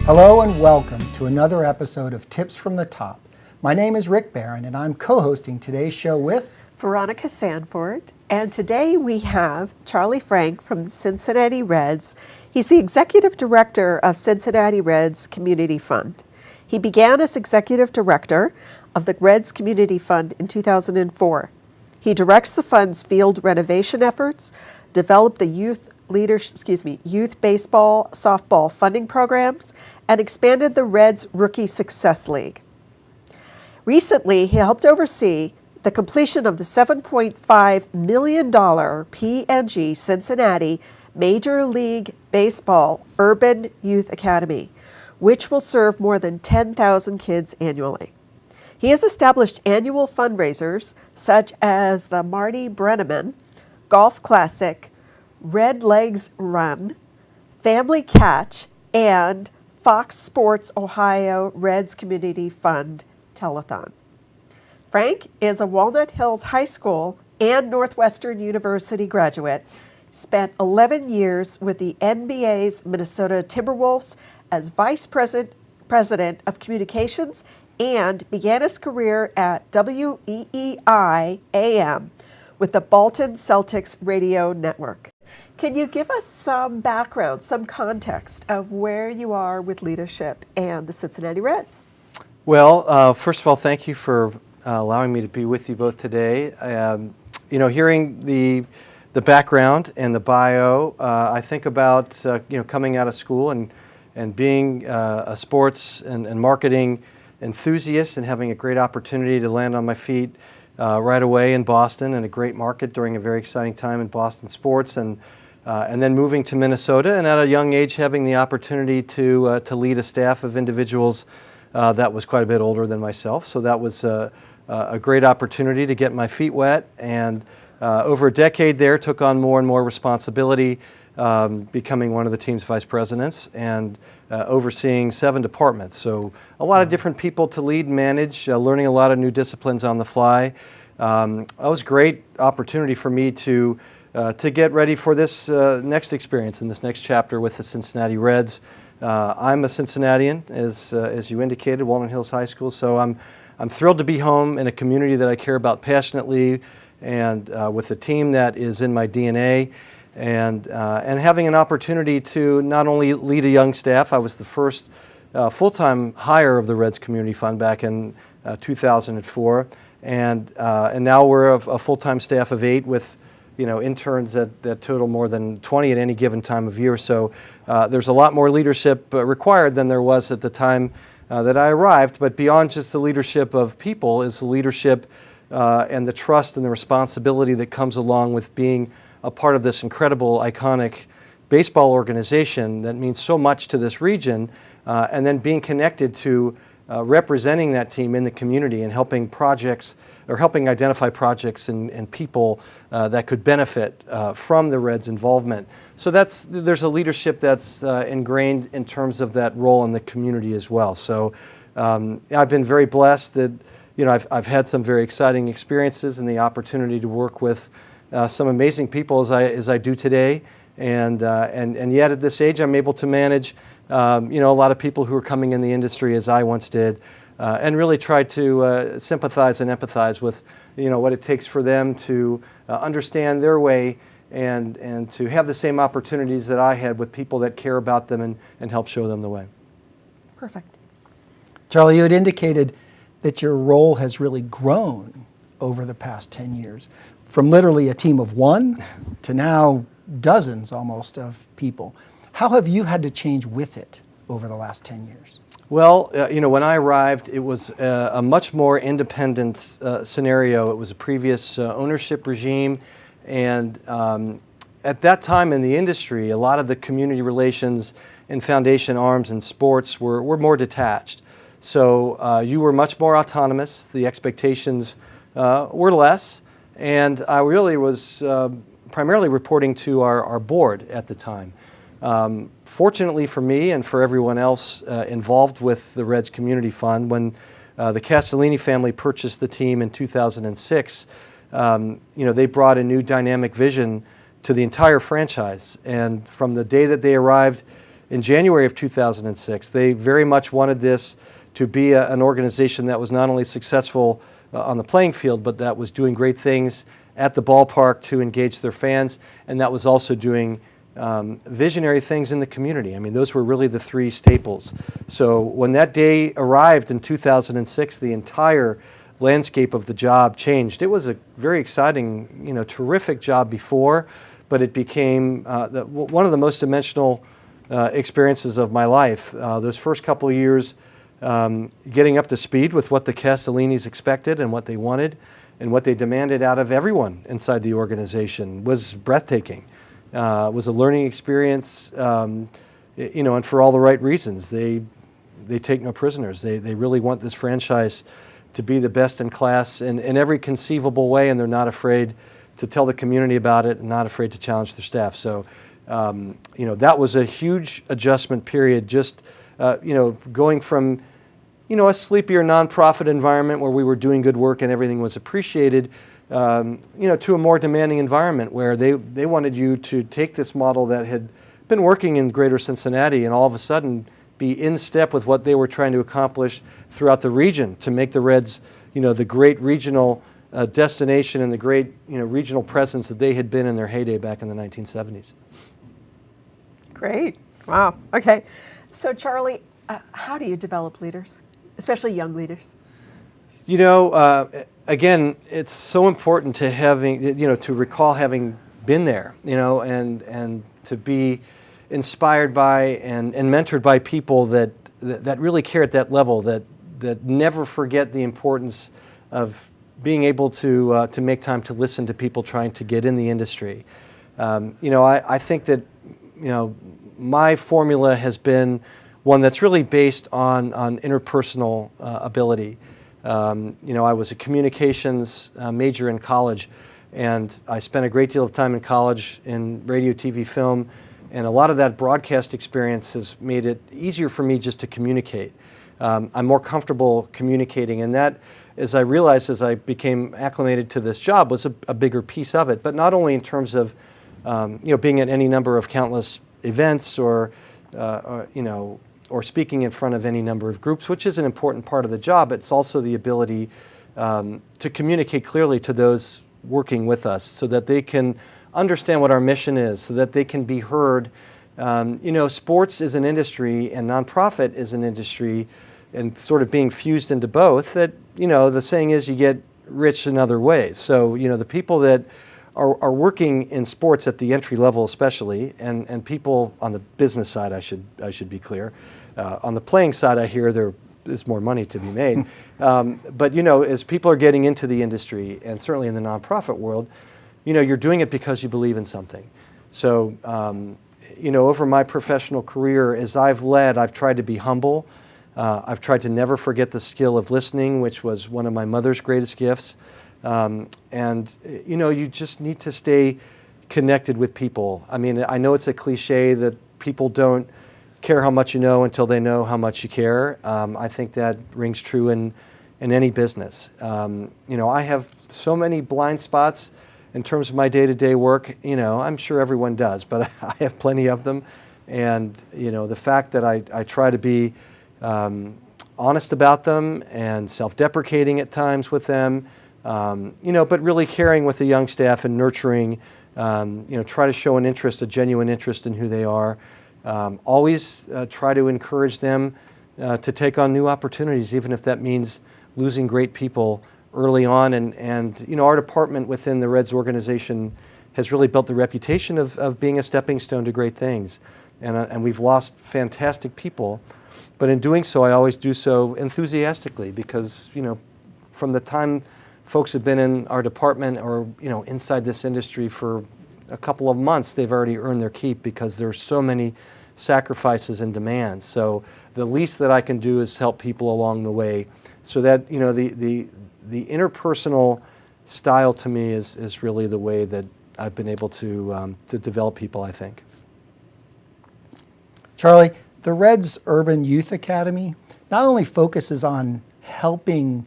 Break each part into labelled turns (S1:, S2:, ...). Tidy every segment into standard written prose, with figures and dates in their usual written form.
S1: Hello and welcome to another episode of Tips from the Top. My name is Rick Barron and I'm co-hosting today's show with
S2: Veronica Sanford, and today we have Charlie Frank from the Cincinnati Reds. He's the Executive Director of Cincinnati Reds Community Fund. He began as Executive Director of the Reds Community Fund in 2004. He directs the fund's field renovation efforts, developed the youth baseball, softball funding programs, and expanded the Reds Rookie Success League. Recently, he helped oversee the completion of the $7.5 million P&G Cincinnati Major League Baseball Urban Youth Academy, which will serve more than 10,000 kids annually. He has established annual fundraisers such as the Marty Brennaman Golf Classic, Red Legs Run, Family Catch, and Fox Sports Ohio Reds Community Fund Telethon. Frank is a Walnut Hills High School and Northwestern University graduate, spent 11 years with the NBA's Minnesota Timberwolves as Vice President of Communications, and began his career at WEEI AM with the Bolton Celtics radio network. Can you give us some background, some context of where you are with leadership and the Cincinnati Reds?
S3: Well, first of all, thank you for allowing me to be with you both today. Hearing the background and the bio, I think about coming out of school and being a sports and marketing enthusiast and having a great opportunity to land on my feet right away in Boston, in a great market during a very exciting time in Boston sports, and then moving to Minnesota, and at a young age having the opportunity to lead a staff of individuals that was quite a bit older than myself. So that was a great opportunity to get my feet wet, and over a decade there took on more and more responsibility, becoming one of the team's vice presidents and overseeing 7 departments. So a lot of different people to lead and manage, learning a lot of new disciplines on the fly. That was a great opportunity for me to get ready for this next experience and this next chapter with the Cincinnati Reds. I'm a Cincinnatian, as you indicated, Walnut Hills High School, so I'm thrilled to be home in a community that I care about passionately, and with a team that is in my DNA, and having an opportunity to not only lead a young staff. I was the first full-time hire of the Reds Community Fund back in 2004, and now we're a full-time staff of 8 with interns that total more than 20 at any given time of year. So there's a lot more leadership required than there was at the time that I arrived. But beyond just the leadership of people is the leadership and the trust and the responsibility that comes along with being a part of this incredible, iconic baseball organization that means so much to this region, and then being connected to representing that team in the community and helping identify projects and people that could benefit from the Reds' involvement. So there's a leadership that's ingrained in terms of that role in the community as well. So I've been very blessed that I've had some very exciting experiences and the opportunity to work with some amazing people as I do today, and yet at this age I'm able to manage a lot of people who are coming in the industry as I once did, and really try to sympathize and empathize with what it takes for them to understand their way and to have the same opportunities that I had with people that care about them and help show them the way.
S2: Perfect.
S1: Charlie, you had indicated that your role has really grown over the past 10 years, from literally a team of 1 to now dozens almost of people. How have you had to change with it over the last 10 years?
S3: Well, when I arrived, it was a much more independent scenario. It was a previous ownership regime, and at that time in the industry, a lot of the community relations and foundation arms in sports were more detached. So you were much more autonomous. The expectations were less, and I really was primarily reporting to our board at the time. Fortunately for me and for everyone else involved with the Reds Community Fund, when the Castellini family purchased the team in 2006, they brought a new dynamic vision to the entire franchise. And from the day that they arrived in January of 2006. They very much wanted this to be an organization that was not only successful on the playing field, but that was doing great things at the ballpark to engage their fans, and that was also doing visionary things in the community. I mean, those were really the three staples. So when that day arrived in 2006, the entire landscape of the job changed. It was a very exciting, terrific job before, but it became one of the most dimensional experiences of my life. Those first couple of years, getting up to speed with what the Castellinis expected and what they wanted and what they demanded out of everyone inside the organization was breathtaking. Was a learning experience, and for all the right reasons. They take no prisoners. They really want this franchise to be the best in class in every conceivable way, and they're not afraid to tell the community about it and not afraid to challenge their staff. So, that was a huge adjustment period, just, going from, a sleepier nonprofit environment where we were doing good work and everything was appreciated, to a more demanding environment where they wanted you to take this model that had been working in Greater Cincinnati and all of a sudden be in step with what they were trying to accomplish throughout the region to make the Reds, the great regional destination and the great, regional presence that they had been in their heyday back in the 1970s.
S2: Great. Wow. Okay. So, Charlie, how do you develop leaders, especially young leaders?
S3: Again, it's so important to to recall having been there, and to be inspired by and mentored by people that really care at that level, that never forget the importance of being able to make time to listen to people trying to get in the industry. I think that, my formula has been one that's really based on interpersonal ability. I was a communications major in college, and I spent a great deal of time in college in radio, TV, film, and a lot of that broadcast experience has made it easier for me just to communicate. I'm more comfortable communicating, and that, as I realized as I became acclimated to this job, was a bigger piece of it, but not only in terms of being at any number of countless events or speaking in front of any number of groups, which is an important part of the job. It's also the ability to communicate clearly to those working with us so that they can understand what our mission is, so that they can be heard. Sports is an industry and nonprofit is an industry, and sort of being fused into both, that, the saying is you get rich in other ways. So, the people that are working in sports at the entry level especially, and people on the business side, I should be clear. On the playing side, I hear there is more money to be made. But, as people are getting into the industry, and certainly in the nonprofit world, you're doing it because you believe in something. So, over my professional career, as I've led, I've tried to be humble. I've tried to never forget the skill of listening, which was one of my mother's greatest gifts. You just need to stay connected with people. I mean, I know it's a cliche that people don't care how much you know until they know how much you care. I think that rings true in any business. I have so many blind spots in terms of my day-to-day work. I'm sure everyone does, but I have plenty of them. And, the fact that I try to be honest about them and self-deprecating at times with them, but really caring with the young staff and nurturing, try to show a genuine interest in who they are. Always try to encourage them to take on new opportunities, even if that means losing great people early on. And our department within the Reds organization has really built the reputation of being a stepping stone to great things. And we've lost fantastic people. But in doing so, I always do so enthusiastically because, from the time folks have been in our department or, inside this industry for a couple of months, they've already earned their keep because there's so many sacrifices and demands. So the least that I can do is help people along the way so that, the interpersonal style to me is really the way that I've been able to develop people, I think.
S1: Charlie, the Reds Urban Youth Academy not only focuses on helping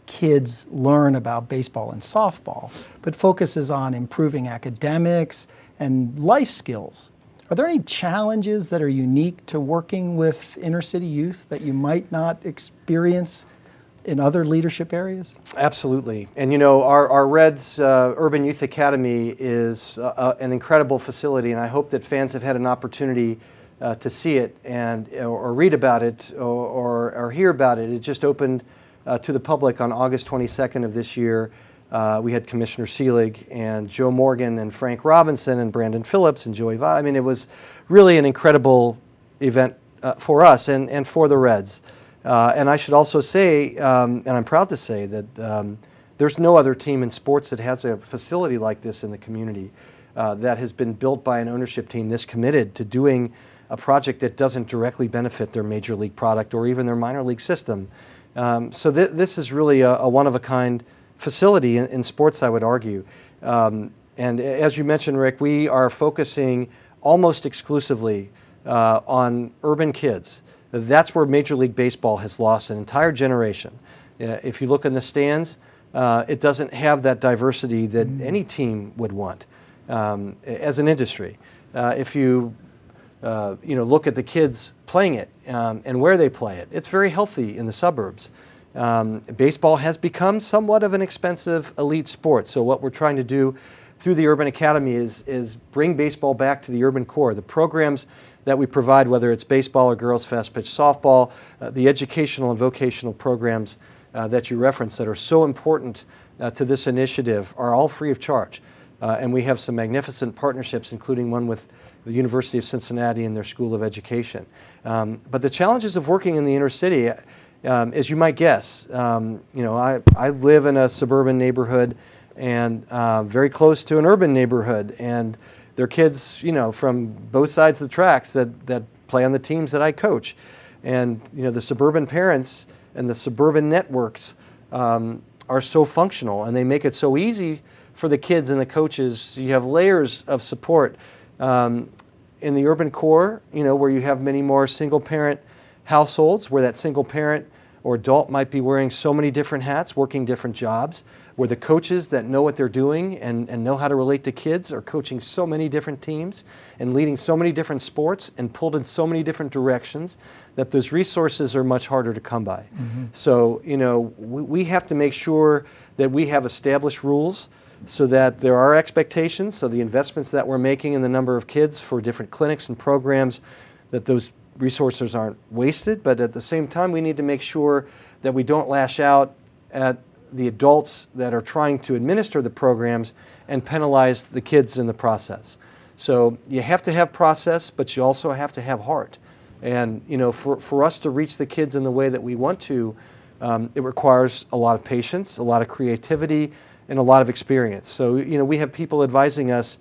S1: kids learn about baseball and softball, but focuses on improving academics and life skills. Are there any challenges that are unique to working with inner city youth that you might not experience in other leadership areas?
S3: Absolutely. And you know, our Reds Urban Youth Academy is an incredible facility, and I hope that fans have had an opportunity to see it and or read about it or hear about it. It just opened to the public on August 22nd of this year. We had Commissioner Seelig and Joe Morgan and Frank Robinson and Brandon Phillips and Joey Vaught. I mean, it was really an incredible event for us and for the Reds. And I should also say, and I'm proud to say, that there's no other team in sports that has a facility like this in the community that has been built by an ownership team this committed to doing a project that doesn't directly benefit their major league product or even their minor league system. So this is really a one-of-a-kind facility in sports, I would argue. And as you mentioned, Rick, we are focusing almost exclusively on urban kids. That's where Major League Baseball has lost an entire generation. If you look in the stands, it doesn't have that diversity that any team would want as an industry. If you look at the kids playing it and where they play it, it's very healthy in the suburbs. Baseball has become somewhat of an expensive elite sport. So what we're trying to do through the Urban Academy is bring baseball back to the urban core. The programs that we provide, whether it's baseball or girls fast pitch softball, the educational and vocational programs that you referenced that are so important to this initiative are all free of charge. And we have some magnificent partnerships, including one with the University of Cincinnati and their School of Education. But the challenges of working in the inner city, as you might guess, I live in a suburban neighborhood and very close to an urban neighborhood, and there are kids, from both sides of the tracks that play on the teams that I coach, and the suburban parents and the suburban networks are so functional, and they make it so easy for the kids and the coaches. You have layers of support in the urban core, where you have many more single-parent households, where that single parent or adult might be wearing so many different hats, working different jobs, where the coaches that know what they're doing and know how to relate to kids are coaching so many different teams and leading so many different sports and pulled in so many different directions that those resources are much harder to come by. Mm-hmm. So, we have to make sure that we have established rules so that there are expectations, so the investments that we're making in the number of kids for different clinics and programs, that those resources aren't wasted, but at the same time we need to make sure that we don't lash out at the adults that are trying to administer the programs and penalize the kids in the process. So you have to have process, but you also have to have heart. And for us to reach the kids in the way that we want to, it requires a lot of patience, a lot of creativity, and a lot of experience. So we have people advising us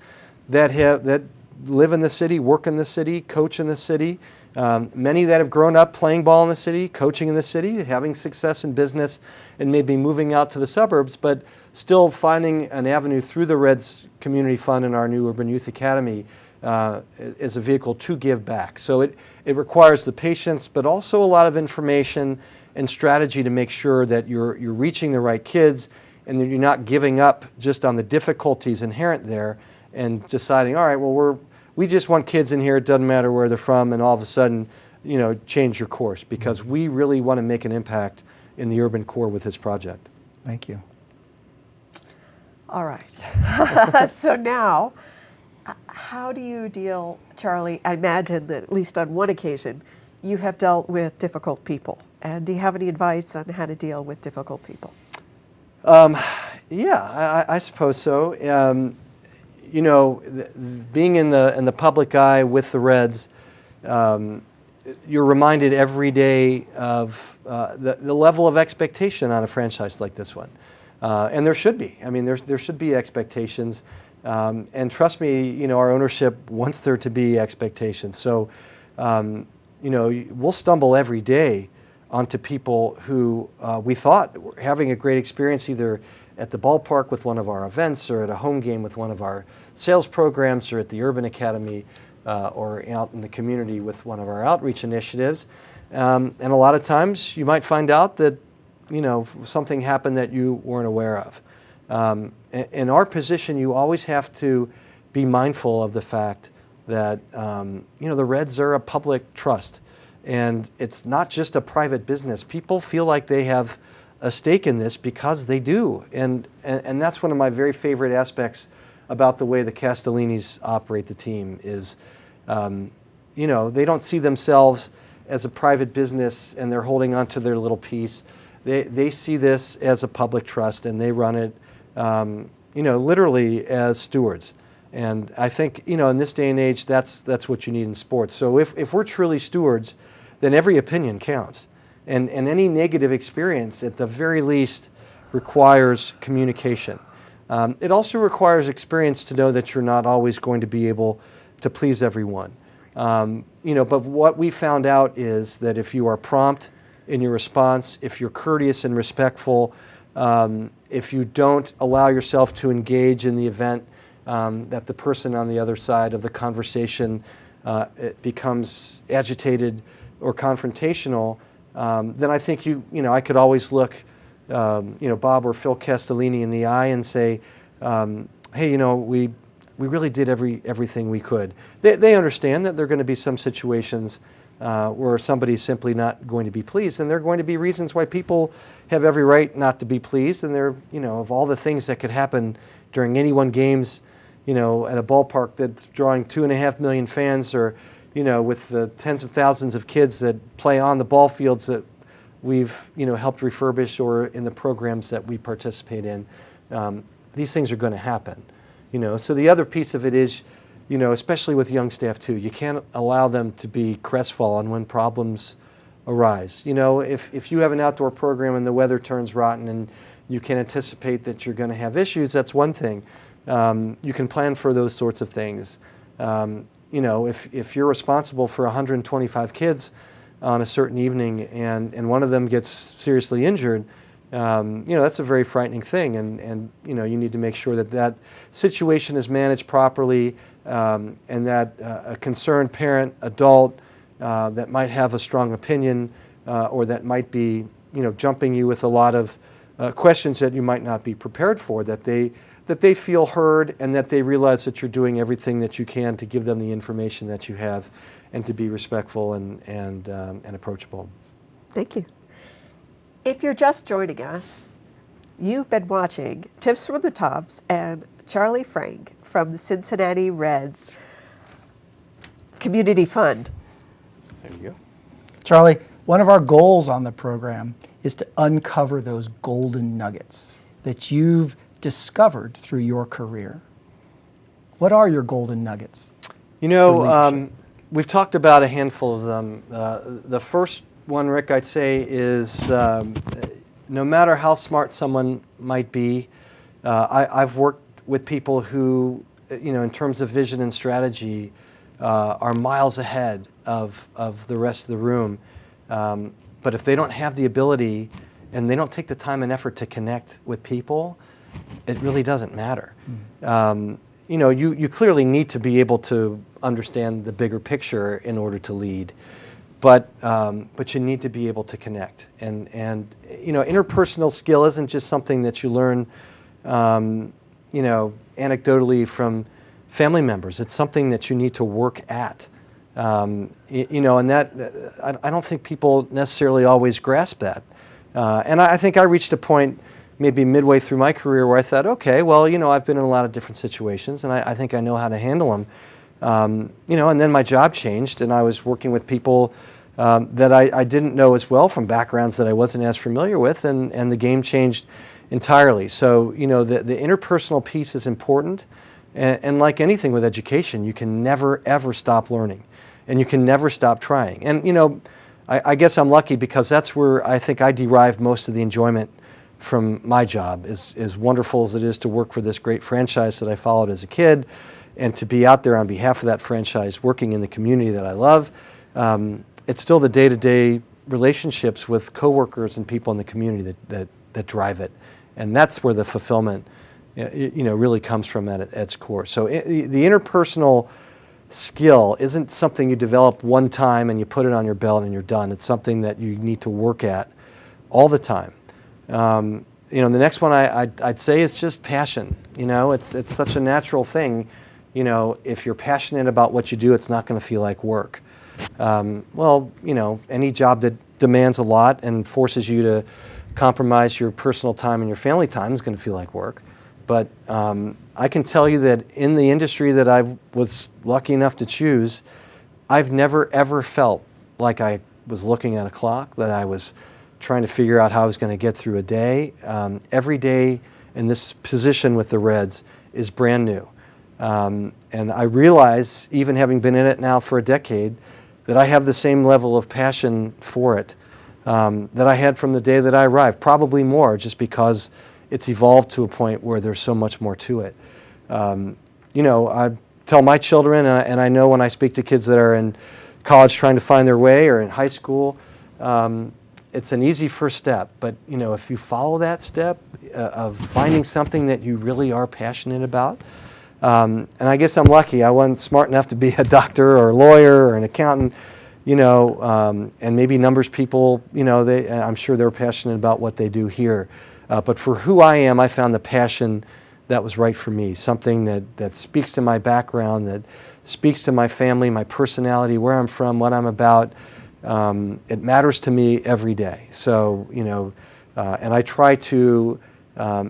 S3: that live in the city, work in the city, coach in the city. Many that have grown up playing ball in the city, coaching in the city, having success in business, and maybe moving out to the suburbs, but still finding an avenue through the Reds Community Fund and our new Urban Youth Academy as a vehicle to give back. So it requires the patience, but also a lot of information and strategy to make sure that you're reaching the right kids and that you're not giving up just on the difficulties inherent there and deciding, all right, well, we just want kids in here, it doesn't matter where they're from, and all of a sudden, change your course, because we really want to make an impact in the urban core with this project.
S1: Thank you.
S2: All right. So now, how do you deal, Charlie? I imagine that at least on one occasion, you have dealt with difficult people. And do you have any advice on how to deal with difficult people?
S3: Yeah, I suppose so. Being in the public eye with the Reds, you're reminded every day of the level of expectation on a franchise like this one. And there should be. I mean, there should be expectations. And trust me, our ownership wants there to be expectations. So, we'll stumble every day onto people who we thought were having a great experience either at the ballpark with one of our events or at a home game with one of our sales programs or at the Urban Academy or out in the community with one of our outreach initiatives. And a lot of times you might find out that, something happened that you weren't aware of. In our position, you always have to be mindful of the fact that the Reds are a public trust, and it's not just a private business. People feel like they have a stake in this because they do, and that's one of my very favorite aspects about the way the Castellinis operate the team is, they don't see themselves as a private business and they're holding on to their little piece. They see this as a public trust, and they run it, literally as stewards. And I think, in this day and age, that's what you need in sports. So if we're truly stewards, then every opinion counts. And any negative experience, at the very least, requires communication. It also requires experience to know that you're not always going to be able to please everyone. But what we found out is that if you are prompt in your response, if you're courteous and respectful, if you don't allow yourself to engage in the event that the person on the other side of the conversation it becomes agitated or confrontational, then I think I could always look Bob or Phil Castellini in the eye and say, hey, we really did everything we could. They understand that there are going to be some situations where somebody's simply not going to be pleased, and there are going to be reasons why people have every right not to be pleased, and there, of all the things that could happen during any one games, at a ballpark that's drawing 2.5 million fans, or, with the tens of thousands of kids that play on the ball fields that we've, helped refurbish, or in the programs that we participate in. These things are going to happen. So the other piece of it is, especially with young staff too, you can't allow them to be crestfallen when problems arise. If you have an outdoor program and the weather turns rotten and you can anticipate that you're going to have issues, that's one thing. You can plan for those sorts of things. If you're responsible for 125 kids on a certain evening and one of them gets seriously injured, that's a very frightening thing, and you need to make sure that situation is managed properly, and that a concerned parent, adult, that might have a strong opinion, or that might be jumping you with a lot of questions that you might not be prepared for, that they feel heard, and that they realize that you're doing everything that you can to give them the information that you have, and to be respectful and approachable.
S2: Thank you. If you're just joining us, you've been watching Tips from the Tops and Charlie Frank from the Cincinnati Reds Community Fund.
S3: There you go.
S1: Charlie, one of our goals on the program is to uncover those golden nuggets that you've discovered through your career. What are your golden nuggets?
S3: We've talked about a handful of them. The first one, Rick, I'd say is no matter how smart someone might be, I've worked with people who, in terms of vision and strategy, are miles ahead of the rest of the room. But if they don't have the ability and they don't take the time and effort to connect with people, it really doesn't matter. You clearly need to be able to understand the bigger picture in order to lead. But you need to be able to connect, and interpersonal skill isn't just something that you learn, anecdotally from family members. It's something that you need to work at, and that I don't think people necessarily always grasp that. And I think I reached a point maybe midway through my career where I thought, okay, well, I've been in a lot of different situations, and I think I know how to handle them. And then my job changed, and I was working with people that I didn't know as well, from backgrounds that I wasn't as familiar with, and the game changed entirely. So, the interpersonal piece is important, and like anything with education, you can never, ever stop learning, and you can never stop trying. And, I guess I'm lucky because that's where I think I derive most of the enjoyment from my job, as wonderful as it is to work for this great franchise that I followed as a kid, and to be out there on behalf of that franchise, working in the community that I love. It's still the day-to-day relationships with coworkers and people in the community that drive it, and that's where the fulfillment, really comes from at its core. So the interpersonal skill isn't something you develop one time and you put it on your belt and you're done. It's something that you need to work at all the time. The next one I'd say is just passion. It's such a natural thing. you know, if you're passionate about what you do, it's not going to feel like work. Well, you know, any job that demands a lot and forces you to compromise your personal time and your family time is going to feel like work. But I can tell you that in the industry that I was lucky enough to choose, I've never ever felt like I was looking at a clock, that I was trying to figure out how I was going to get through a day. Every day in this position with the Reds is brand new. And I realize, even having been in it now for a decade, that I have the same level of passion for it that I had from the day that I arrived, probably more, just because it's evolved to a point where there's so much more to it. You know, I tell my children, and I know when I speak to kids that are in college trying to find their way or in high school, it's an easy first step. But, you know, if you follow that step of finding something that you really are passionate about, and I guess I'm lucky. I wasn't smart enough to be a doctor or a lawyer or an accountant, you know, and maybe numbers people, you know, I'm sure they're passionate about what they do here. But for who I am, I found the passion that was right for me, something that speaks to my background, that speaks to my family, my personality, where I'm from, what I'm about. It matters to me every day. So, you know, and I try to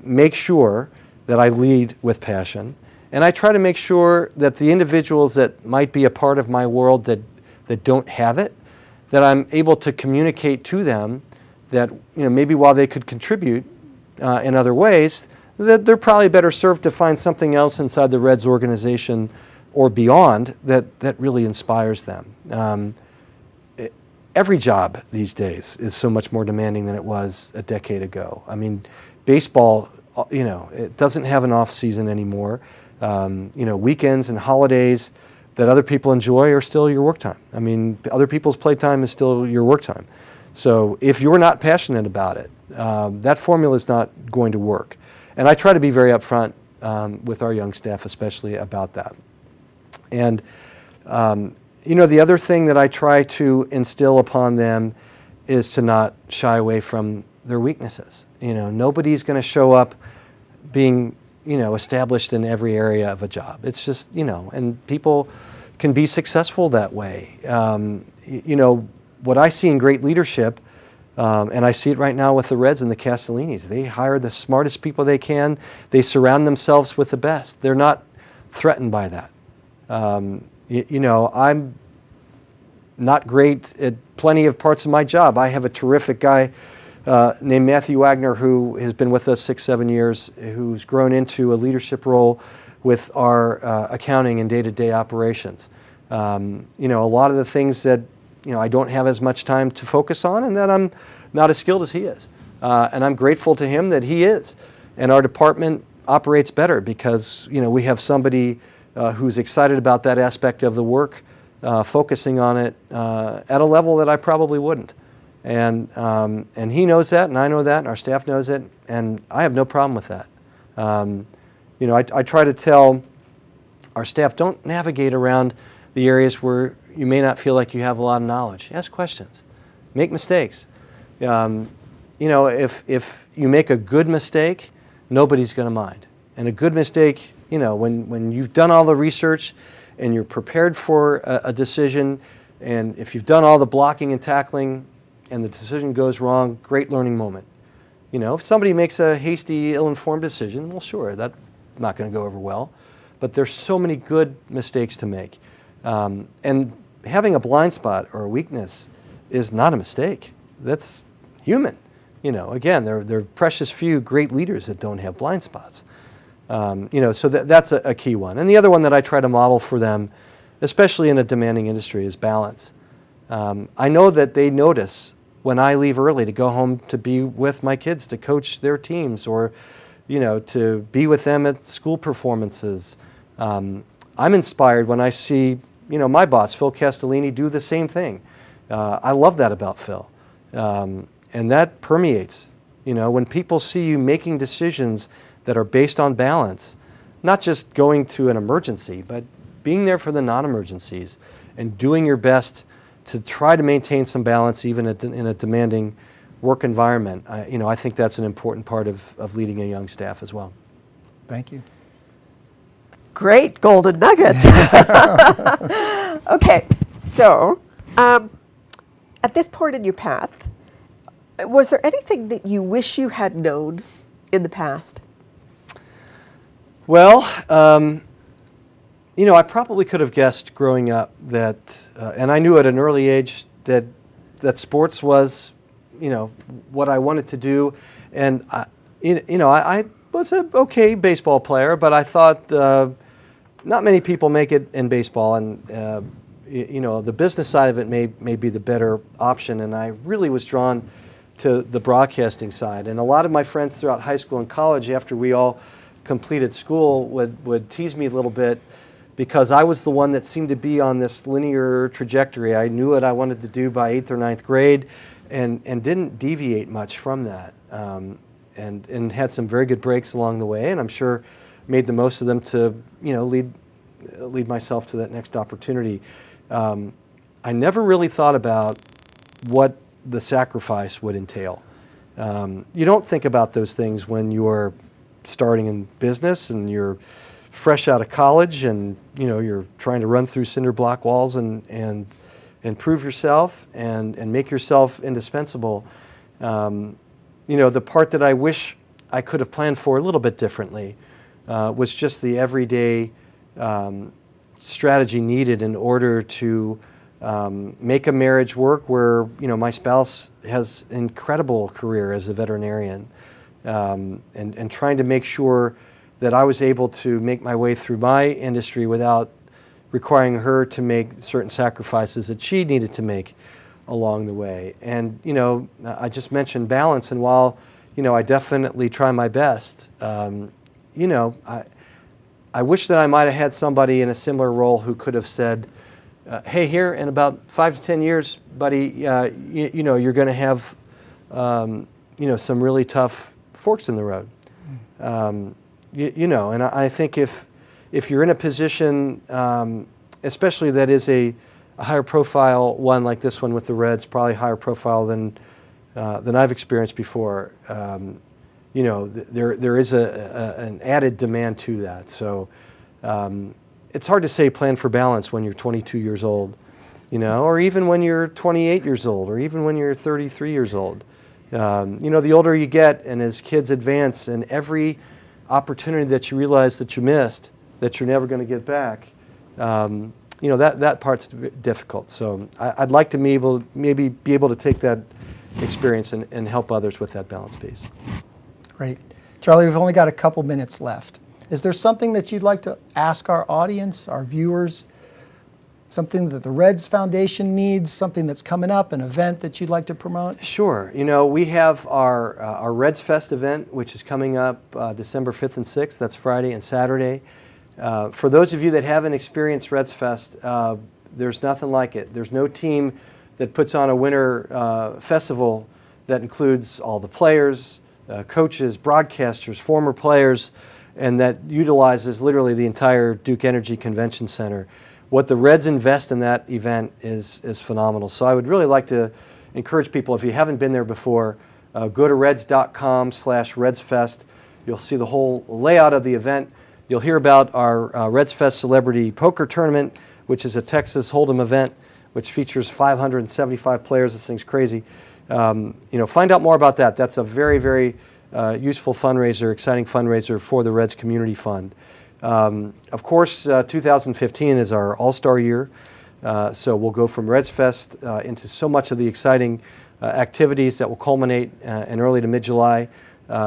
S3: make sure that I lead with passion. And I try to make sure that the individuals that might be a part of my world that don't have it, that I'm able to communicate to them that, you know, maybe while they could contribute in other ways, that they're probably better served to find something else inside the Reds organization or beyond that really inspires them. Every job these days is so much more demanding than it was a decade ago. I mean, baseball, you know, it doesn't have an off season anymore. You know, weekends and holidays that other people enjoy are still your work time. I mean, other people's playtime is still your work time. So if you're not passionate about it, that formula is not going to work. And I try to be very upfront with our young staff, especially about that. And you know, the other thing that I try to instill upon them is to not shy away from their weaknesses. You know, nobody's going to show up being, you know, established in every area of a job. It's just, you know, and people can be successful that way. You know, what I see in great leadership, and I see it right now with the Reds and the Castellinis, they hire the smartest people they can. They surround themselves with the best. They're not threatened by that. You know, I'm not great at plenty of parts of my job. I have a terrific guy named Matthew Wagner, who has been with us 6-7 years, who's grown into a leadership role with our accounting and day-to-day operations. You know, a lot of the things that, you know, I don't have as much time to focus on, and that I'm not as skilled as he is. And I'm grateful to him that he is. And our department operates better because, you know, we have somebody who's excited about that aspect of the work, focusing on it at a level that I probably wouldn't. And he knows that, and I know that, and our staff knows it, and I have no problem with that. You know, I try to tell our staff, don't navigate around the areas where you may not feel like you have a lot of knowledge. Ask questions. Make mistakes. You know, if you make a good mistake, nobody's going to mind. And a good mistake, you know, when you've done all the research and you're prepared for a decision, and if you've done all the blocking and tackling and the decision goes wrong, great learning moment. You know, if somebody makes a hasty, ill-informed decision, well, sure, that's not going to go over well. But there's so many good mistakes to make. And having a blind spot or a weakness is not a mistake. That's human. You know, again, there are precious few great leaders that don't have blind spots. You know, so that's a key one. And the other one that I try to model for them, especially in a demanding industry, is balance. I know that they notice when I leave early to go home to be with my kids, to coach their teams, or, you know, to be with them at school performances. I'm inspired when I see, you know, my boss, Phil Castellini, do the same thing. I love that about Phil. And that permeates. You know, when people see you making decisions that are based on balance, not just going to an emergency, but being there for the non-emergencies and doing your best to try to maintain some balance even in a demanding work environment. You know, I think that's an important part of leading a young staff as well.
S1: Thank you.
S2: great golden nuggets. Okay, so at this point in your path, was there anything that you wish you had known in the past?
S3: Well, I probably could have guessed growing up that, and I knew at an early age that sports was, what I wanted to do, and I was an okay baseball player, but I thought not many people make it in baseball, and the business side of it may be the better option, and I really was drawn to the broadcasting side. And a lot of my friends throughout high school and college, after we all completed school, would tease me a little bit because I was the one that seemed to be on this linear trajectory. I knew what I wanted to do by 8th or 9th grade and didn't deviate much from that. And had some very good breaks along the way, and I'm sure made the most of them to lead myself to that next opportunity. I never really thought about what the sacrifice would entail. You don't think about those things when you're starting in business and you're fresh out of college and you're trying to run through cinder block walls and prove yourself and make yourself indispensable. The part that I wish I could have planned for a little bit differently was just the everyday strategy needed in order to make a marriage work where my spouse has an incredible career as a veterinarian, and trying to make sure that I was able to make my way through my industry without requiring her to make certain sacrifices that she needed to make along the way. And I just mentioned balance, and while I definitely try my best, I wish that I might have had somebody in a similar role who could have said, hey, here in about 5 to 10 years, buddy, you're going to have some really tough forks in the road. And I think if you're in a position, especially that is a higher profile one like this one with the Reds, probably higher profile than I've experienced before. There is an added demand to that. So it's hard to say plan for balance when you're 22 years old, or even when you're 28 years old, or even when you're 33 years old. The older you get, and as kids advance, and every opportunity that you realize that you missed, that you're never going to get back, that part's difficult. So I'd like to maybe be able to take that experience and help others with that balance piece.
S1: Great. Charlie, we've only got a couple minutes left. Is there something that you'd like to ask our audience, our viewers, something that the Reds Foundation needs, something that's coming up, an event that you'd like to promote?
S3: Sure. We have our Reds Fest event, which is coming up December 5th and 6th. That's Friday and Saturday. For those of you that haven't experienced Reds Fest, there's nothing like it. There's no team that puts on a winter festival that includes all the players, coaches, broadcasters, former players, and that utilizes literally the entire Duke Energy Convention Center. What the Reds invest in that event is phenomenal. So I would really like to encourage people, if you haven't been there before, go to reds.com/RedsFest. You'll see the whole layout of the event. You'll hear about our Reds Fest Celebrity Poker Tournament, which is a Texas Hold'em event, which features 575 players. This thing's crazy. Find out more about that. That's a very, very useful fundraiser, exciting fundraiser for the Reds Community Fund. Of course, 2015 is our All-Star year, so we'll go from Reds Fest into so much of the exciting activities that will culminate in early to mid-July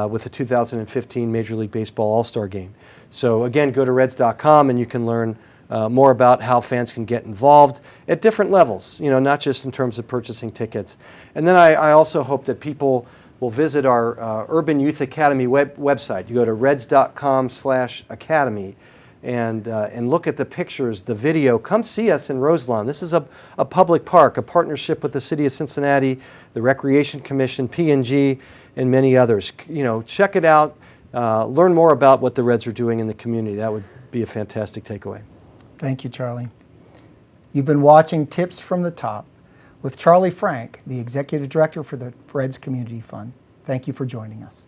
S3: with the 2015 Major League Baseball All-Star Game. So again, go to reds.com and you can learn more about how fans can get involved at different levels, not just in terms of purchasing tickets. And then I also hope that people will visit our Urban Youth Academy website. You go to reds.com/academy and look at the pictures, the video. Come see us in Roselawn. This is a public park, a partnership with the City of Cincinnati, the Recreation Commission, P&G, and many others. Check it out. Learn more about what the Reds are doing in the community. That would be a fantastic takeaway.
S1: Thank you, Charlie. You've been watching Tips from the Top with Charlie Frank, the Executive Director for the Reds Community Fund. Thank you for joining us.